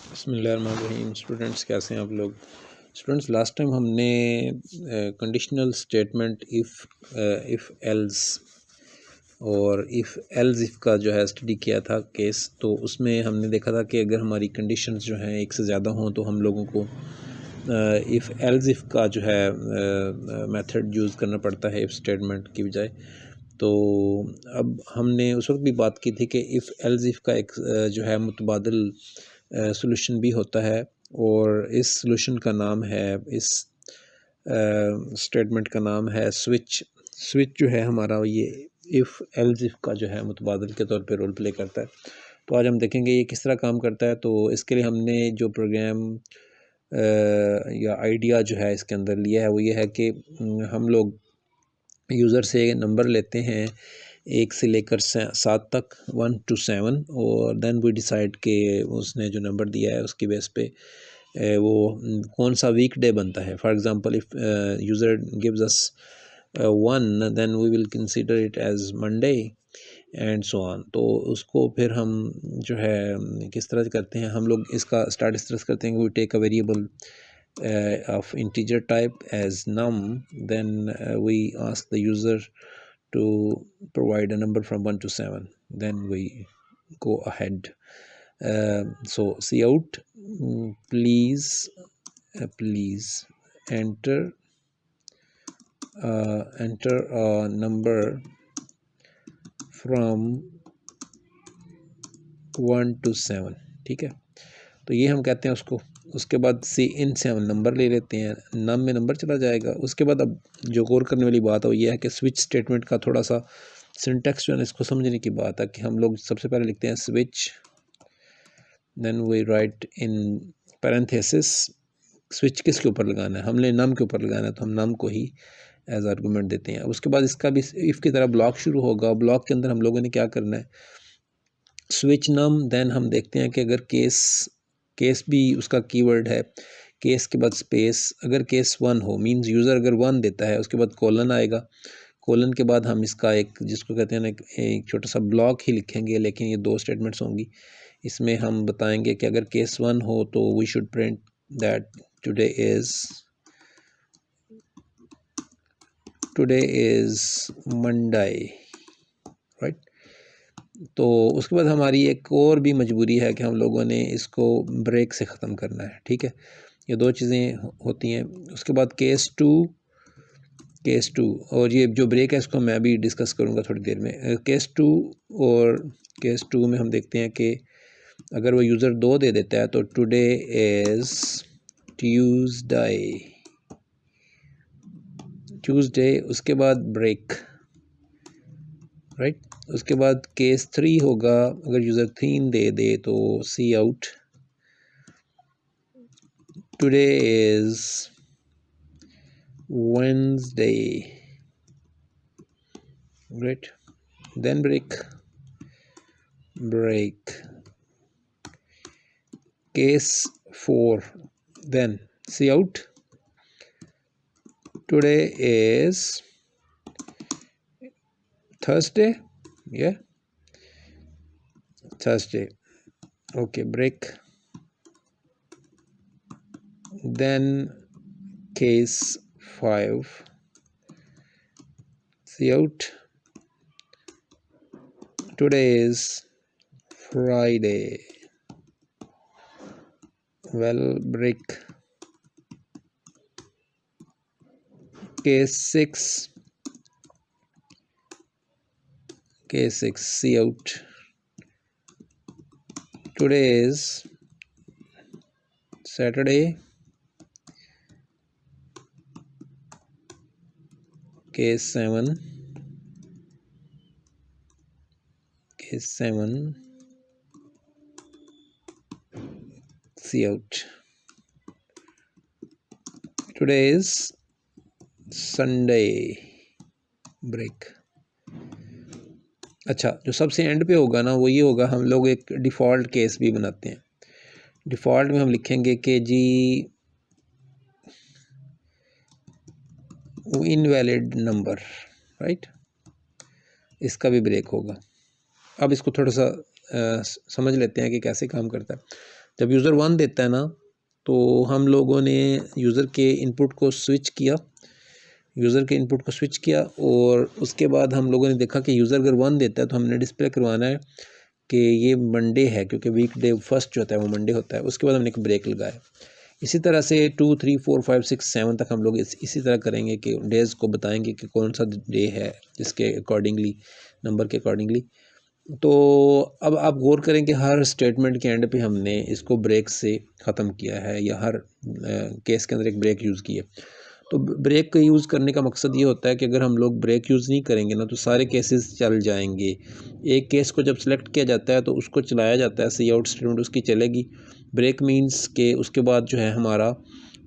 बिस्मिल्लाहिर्रहमानिर्रहीम। स्टूडेंट्स कैसे हैं आप लोग? स्टूडेंट्स लास्ट टाइम हमने कंडीशनल स्टेटमेंट इफ़ एल्स और इफ़ एल्स इफ़ का जो है स्टडी किया था केस। तो उसमें हमने देखा था कि अगर हमारी कंडीशंस जो हैं एक से ज़्यादा हों तो हम लोगों को इफ़ एल्स इफ़ का जो है मेथड यूज़ करना पड़ता है इफ़ स्टेटमेंट की बजाय। तो अब हमने उस वक्त भी बात की थी कि इफ़ एल्स इफ़ का एक जो है मुतबादिल सॉल्यूशन भी होता है, और इस सॉल्यूशन का नाम है, इस स्टेटमेंट का नाम है स्विच। स्विच जो है हमारा ये इफ़ एल्स इफ़ का जो है मुतबादिल के तौर पे रोल प्ले करता है। तो आज हम देखेंगे ये किस तरह काम करता है। तो इसके लिए हमने जो प्रोग्राम या आइडिया जो है इसके अंदर लिया है वो ये है कि हम लोग यूज़र से नंबर लेते हैं 1 से लेकर 7 तक, 1 to 7, और देन वी डिसाइड कि उसने जो नंबर दिया है उसकी बेस पे वो कौन सा वीक डे बनता है। For example if user gives us 1, then we will consider it as Monday and so on. तो उसको फिर हम जो है किस तरह से करते हैं, हम लोग इसका स्टार्ट इस तरह से करते हैं कि we take a variable of integer type as num, then we ask the user to provide a number from 1 to 7, then we go ahead. So cout, please enter a number from 1 to 7। ठीक है, तो ये हम कहते हैं उसको। उसके बाद सी इन से हम नंबर ले लेते हैं, नम में नंबर चला जाएगा। उसके बाद अब जो गौर करने वाली बात है वो ये है कि स्विच स्टेटमेंट का थोड़ा सा सिंटैक्स जो है इसको समझने की बात है कि हम लोग सबसे पहले लिखते हैं switch, then we write in parenthesis switch किसके ऊपर लगाना है, हमने नम के ऊपर लगाना है तो हम नम को ही एज आर्गूमेंट देते हैं। उसके बाद इसका भी इफ़ की तरह ब्लॉक शुरू होगा। ब्लॉक के अंदर हम लोगों ने क्या करना है, स्विच नम, देन हम देखते हैं कि अगर केस भी उसका कीवर्ड है, केस के बाद स्पेस, अगर केस 1 हो मींस यूज़र अगर 1 देता है उसके बाद कोलन आएगा। कोलन के बाद हम इसका एक जिसको कहते हैं ना एक छोटा सा ब्लॉक ही लिखेंगे, लेकिन ये 2 स्टेटमेंट्स होंगी। इसमें हम बताएंगे कि अगर केस 1 हो तो we should print that today is Monday, right. तो उसके बाद हमारी एक और भी मजबूरी है कि हम लोगों ने इसको ब्रेक से ख़त्म करना है। ठीक है, ये 2 चीज़ें होती हैं। उसके बाद केस टू और ये जो ब्रेक है इसको मैं भी डिस्कस करूँगा थोड़ी देर में। केस 2 और केस 2 में हम देखते हैं कि अगर वो यूज़र 2 दे देता है तो टुडे इज़ ट्यूसडे, उसके बाद ब्रेक, राइट। उसके बाद केस 3 होगा, अगर यूज़र 3 दे तो see out, today is Wednesday, right. Then break. Case 4, then see out, today is Thursday, Thursday, okay, break. Then case 5, see out, today is Friday, well, break. Case 6, see out, today is Saturday, case 7, see out, today is Sunday, break। अच्छा, जो सबसे and पे होगा ना वो ये होगा, हम लोग एक डिफ़ॉल्ट केस भी बनाते हैं। डिफ़ॉल्ट में हम लिखेंगे कि जी इनवैलिड नंबर, राइट। इसका भी ब्रेक होगा। अब इसको थोड़ा सा समझ लेते हैं कि कैसे काम करता है। जब यूज़र 1 देता है ना, तो हम लोगों ने यूज़र के इनपुट को स्विच किया, और उसके बाद हम लोगों ने देखा कि यूज़र अगर 1 देता है तो हमने डिस्प्ले करवाना है कि ये मंडे है, क्योंकि वीकडे फर्स्ट जो होता है वो मंडे होता है। उसके बाद हमने एक ब्रेक लगाया। इसी तरह से 2, 3, 4, 5, 6, 7 तक हम लोग इसी तरह करेंगे कि डेज़ को बताएंगे कि कौन सा डे है, इसके अकॉर्डिंगली, नंबर के अकॉर्डिंगली। तो अब आप गौर करें कि हर स्टेटमेंट के एंड पे हमने इसको ब्रेक से ख़त्म किया है, या हर केस के अंदर एक ब्रेक यूज़ किया। तो ब्रेक का यूज़ करने का मकसद ये होता है कि अगर हम लोग ब्रेक यूज़ नहीं करेंगे ना, तो सारे केसेस चल जाएंगे। एक केस को जब सेलेक्ट किया जाता है तो उसको चलाया जाता है, सी आउट स्टेटमेंट उसकी चलेगी। ब्रेक मीन्स के उसके बाद जो है हमारा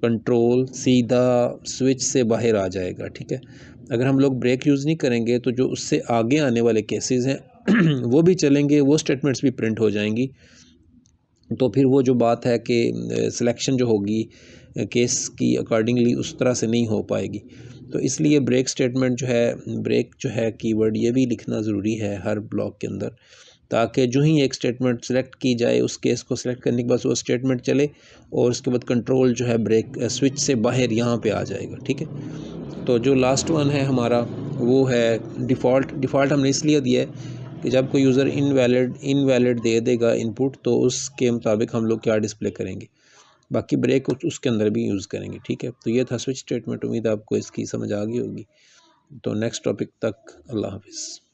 कंट्रोल सीधा स्विच से बाहर आ जाएगा, ठीक है। अगर हम लोग ब्रेक यूज़ नहीं करेंगे तो जो उससे आगे आने वाले केसेस हैं वो भी चलेंगे, वो स्टेटमेंट्स भी प्रिंट हो जाएंगी। तो फिर वो जो बात है कि सिलेक्शन जो होगी केस की अकॉर्डिंगली उस तरह से नहीं हो पाएगी। तो इसलिए ब्रेक स्टेटमेंट जो है, ब्रेक जो है कीवर्ड, ये भी लिखना ज़रूरी है हर ब्लॉक के अंदर, ताकि जो ही एक स्टेटमेंट सेलेक्ट की जाए, उस केस को सेलेक्ट करने के बाद वो स्टेटमेंट चले, और उसके बाद कंट्रोल जो है ब्रेक स्विच से बाहर यहाँ पे आ जाएगा, ठीक है। तो जो लास्ट वन है हमारा वो है डिफ़ॉल्ट हमने इसलिए दिया है कि जब कोई यूज़र इनवैलिड दे देगा इनपुट, तो उसके मुताबिक हम लोग क्या डिस्प्ले करेंगे। बाकी ब्रेक उसके अंदर भी यूज़ करेंगे, ठीक है। तो ये था स्विच स्टेटमेंट। उम्मीद है आपको इसकी समझ आ गई होगी। तो नेक्स्ट टॉपिक तक, अल्लाह हाफिज़।